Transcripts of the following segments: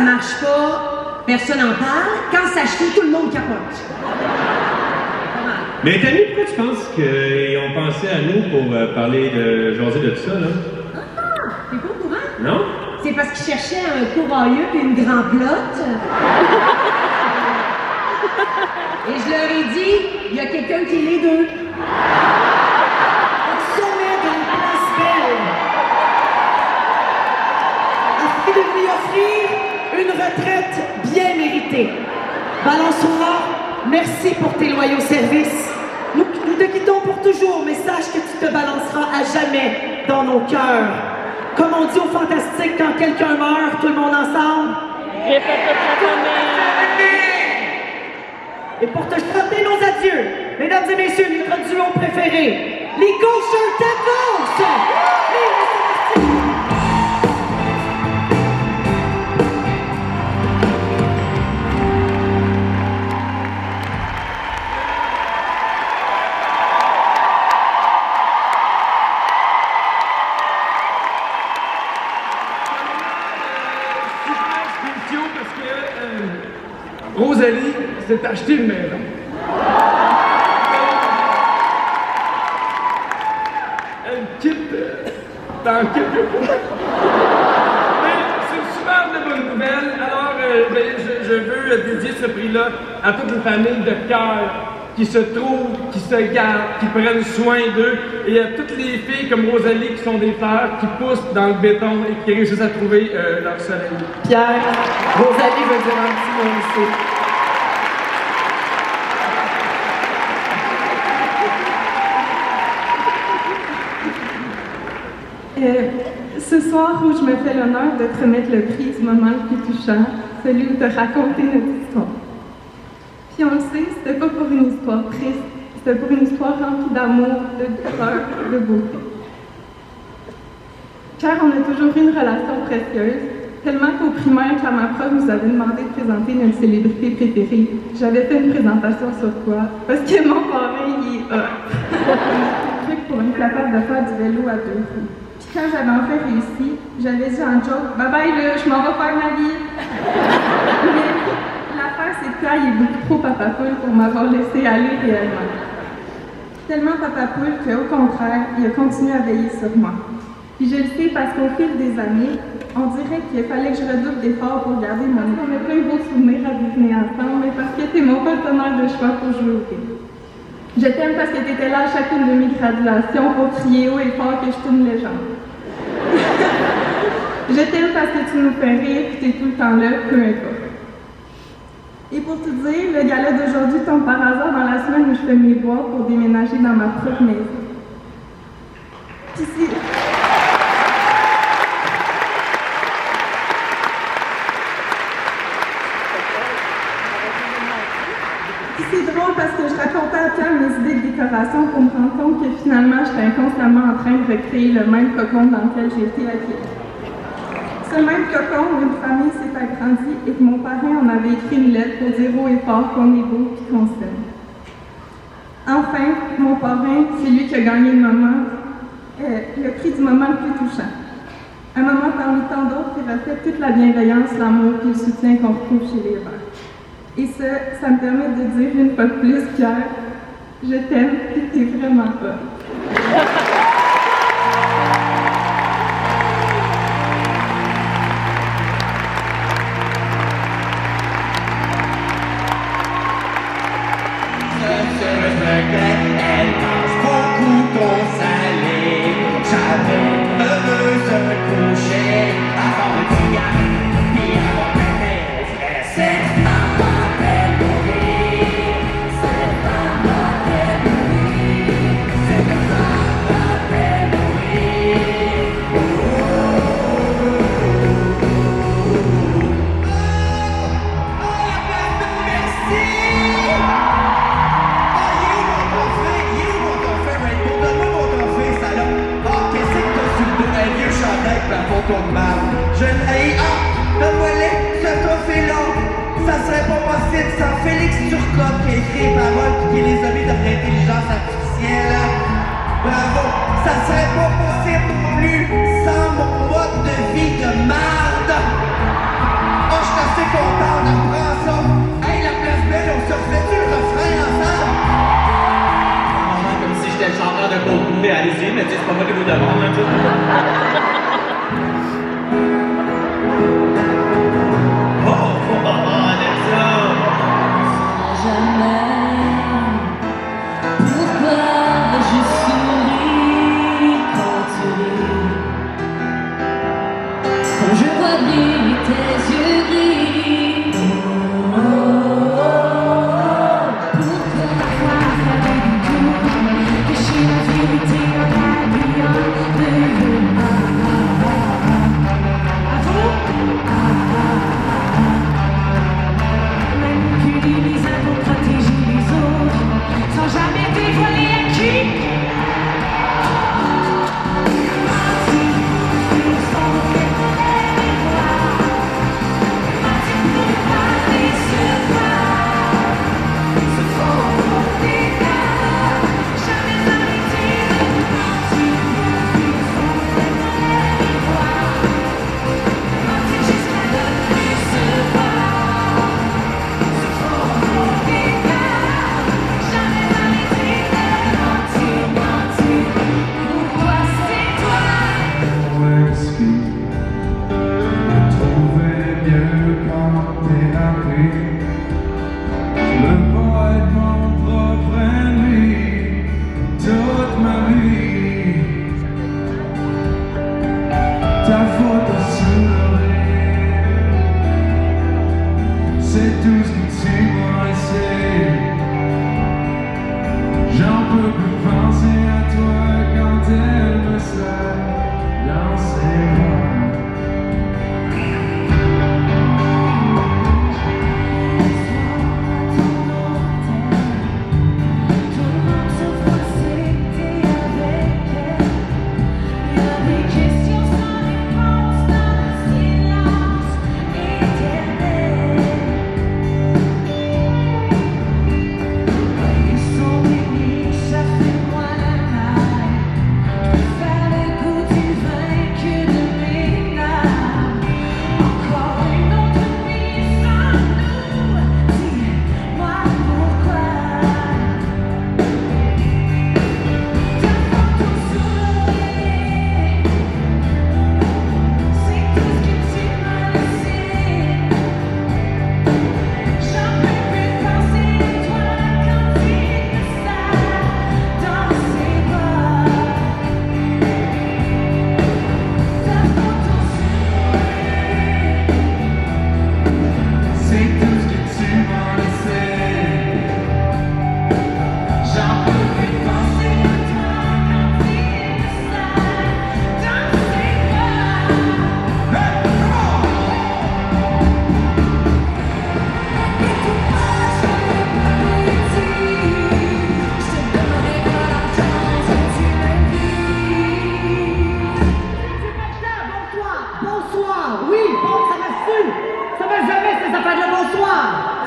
marche pas, personne n'en parle. Quand ça chie, tout le monde capote. Mais Tammy, pourquoi tu penses qu'ils ont pensé à nous pour parler de jaser de tout ça, là? Ah, t'es pas au courant? Non? C'est parce qu'ils cherchaient un courroyeux et une grande plotte. Et je leur ai dit, il y a quelqu'un qui est les deux. Au sommet de la place Belle, afin de lui offrir une retraite bien méritée. Balançoire, merci pour tes loyaux services. Nous te quittons pour toujours, mais sache que tu te balanceras à jamais dans nos cœurs. Comme on dit au Fantastique, quand quelqu'un meurt, tout le monde ensemble. Et pour te chanter nos adieux, mesdames et messieurs, notre duo préféré, les Gauchers Tacos! Rosalie s'est acheté une maison. Elle quitte dans quelques mois. Mais c'est une super de bonne nouvelle. Alors, je veux dédier ce prix-là à toutes les familles de cœur qui se trouvent, qui se gardent, qui prennent soin d'eux, et à toutes les filles comme Rosalie qui sont des fleurs, qui poussent dans le béton et qui réussissent à trouver leur soleil. Pierre, Rosalie veut dire un petit mot aussi. Ce soir où je me fais l'honneur de te remettre le prix du moment le plus touchant, celui où te raconter notre histoire. Puis on le sait, c'était pas pour une histoire triste, c'était pour une histoire remplie d'amour, de douceur, de beauté. Car on a toujours eu une relation précieuse, tellement qu'au primaire, quand ma prof nous avait demandé de présenter notre célébrité préférée, j'avais fait une présentation sur toi, parce que mon parrain, il est un truc pour une capable de faire du vélo à 2 roues. Puis quand j'avais enfin réussi, j'avais dit en joke, bye bye là, je m'en vais faire ma vie. Mais l'affaire, c'est que Pierre, il est beaucoup trop papa poule pour m'avoir laissé aller réellement. Tellement papa poule qu'au contraire, il a continué à veiller sur moi. Puis je le sais parce qu'au fil des années, on dirait qu'il fallait que je redouble d'efforts pour garder mon... On a plein de beaux souvenirs à vivre ensemble, mais parce que t'es mon partenaire de choix pour jouer au film. Je t'aime parce que t'étais là à chacune de mes graduations pour crier haut et fort que je suis une légende. Je t'aime parce que tu nous fais rire et t'es tout le temps là, peu importe. Et pour te dire, le gala d'aujourd'hui tombe par hasard dans la semaine où je fais mes bois pour déménager dans ma propre maison. Puis c'est drôle parce que je racontais à Pierre mes idées de décoration pour me rendre compte que finalement, j'étais inconsciemment en train de recréer le même cocon dans lequel j'ai été accueillie. Ce même cocon où une famille s'est agrandie et que mon parrain en avait écrit une lettre pour dire haut et fort qu'on est beau et qu'on s'aime. Enfin, mon parrain, c'est lui qui a gagné le prix du moment le plus touchant. Un moment parmi tant d'autres qui reflète toute la bienveillance, l'amour et le soutien qu'on retrouve chez les Verts. Et ça me permet de dire une fois de plus, Pierre, je t'aime et t'es vraiment pas. Elle mange beaucoup trop salé. J'avais besoin de me coucher avant le cigare, puis avant que mes frères. Cette maman fait mourir. Cette maman fait mourir. Cette maman fait mourir. Merci. Je l'ai, donne-moi-les, ce trophée-là. Ça serait pas possible sans Félix Turcotte qui a écrit les paroles et qui les a mis dans l'intelligence artificielle. Bravo, ça serait pas possible non plus sans mon mode de vie de marde. Oh, je voulez, allez-y, mais tu sais, c'est pas moi qui vous demande, hein, tu sais.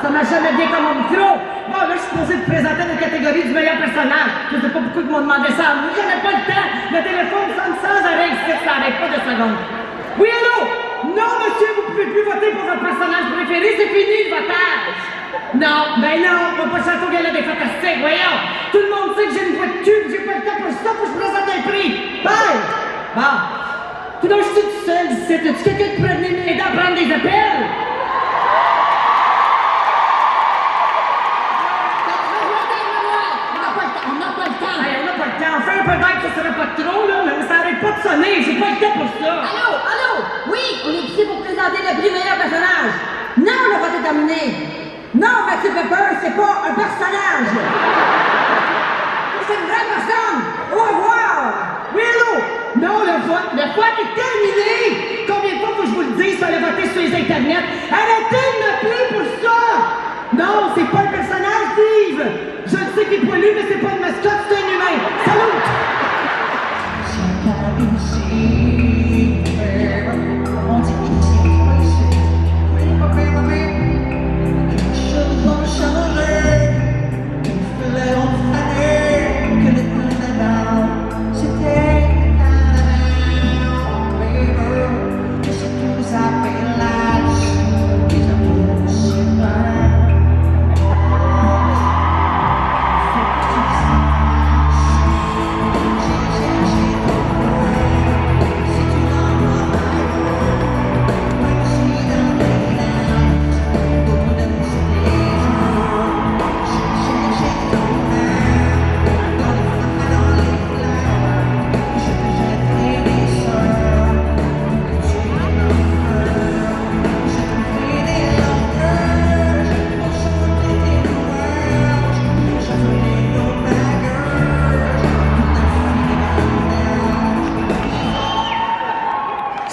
Ça m'a jamais bien comme mon micro. Bon, là, je suis supposée te présenter la catégorie du meilleur personnage. Je sais pas pourquoi ils m'ont demandé ça. Moi, j'avais pas le temps. Le téléphone sonne sans arrêt ici, ça n'arrête pas de secondes. Oui, allô? Non, monsieur, vous pouvez plus voter pour votre personnage préféré. C'est fini, le votage. Non, ben non, on va pas chanter au gala des fantastiques, voyons. Tout le monde sait que j'ai une voix de cul, j'ai pas le temps pour ça, pour que je présente un prix. Bye! Bon. Tout d'un coup, je suis tout seul ici. As-tu quelqu'un qui pourrait venir m'aider à prendre des appels? Enfin, un peu d'air que ça serait pas trop, là, mais ça arrête pas de sonner, j'ai pas le temps pour ça. Allô, allô, oui, on est ici pour présenter le prix meilleur personnage. Non, le vote est terminé. Non, Mathieu Pepper, c'est pas un personnage. C'est une vraie personne. Au revoir. Oui, allô? Non, le vote est terminé. Combien de fois faut que je vous le dise, il fallait voter sur les internets? Arrêtez de m'appeler pour ça. Non, c'est pas un personnage, Steve. Je le sais qu'il est poilu, mais c'est pas une mascotte, c'est un humain. Salut! On dit ici, quelque chose va changer, une fleur en fanée, que le carnaval, c'était le carnaval, baby, c'est tout ça fait l'âge, les amours si vains.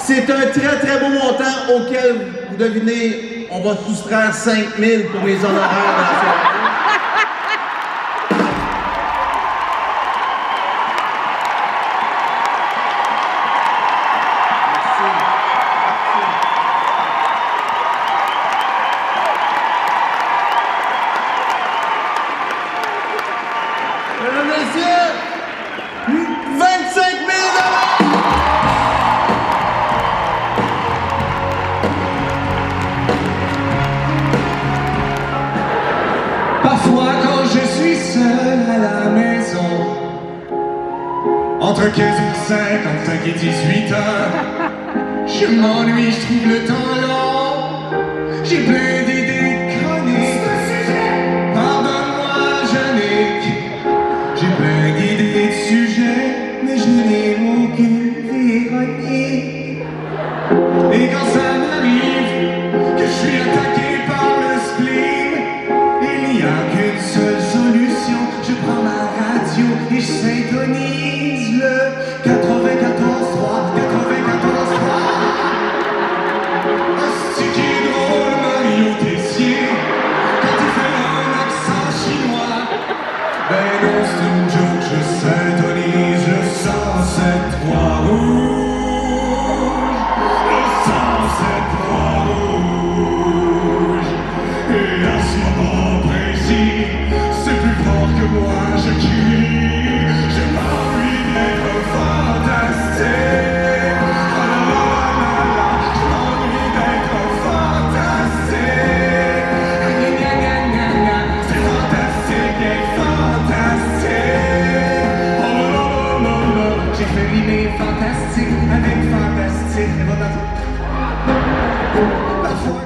C'est un très très beau montant auquel, vous devinez, on va soustraire 5 000 pour mes honoraires dans la soirée. Mesdames et messieurs, 25 000 $! Parfois quand je suis seul à la maison, entre 15h55 et 18h, je m'ennuie, je trouve le temps long. J'ai plein d'idées de chroniques. Pardonne-moi, Yannick. J'ai plein d'idées de sujets, mais je n'ai aucune ironie. Et quand ça m'arrive que je suis attaqué par le spleen, il n'y a qu'une seule solution. Je prends ma radio et je syntonise le 94.3, 94.3. Hostie qui est drôle, Mario Tessier, quand il fait un accent chinois. Ben non, c'est une joke, je syntonise le 107.3 rouge. Le 107.3 rouge. Et à ce moment précis, c'est plus fort que moi, je crie. J'ai envie d'être fantastique. Oh là là là là, j'ai envie d'être fantastique. Gna gna gna gna gna, c'est fantastique et fantastique. Oh là là là là, j'ai fait rimer fantastique avec fantastique. Et voilà. Parfois.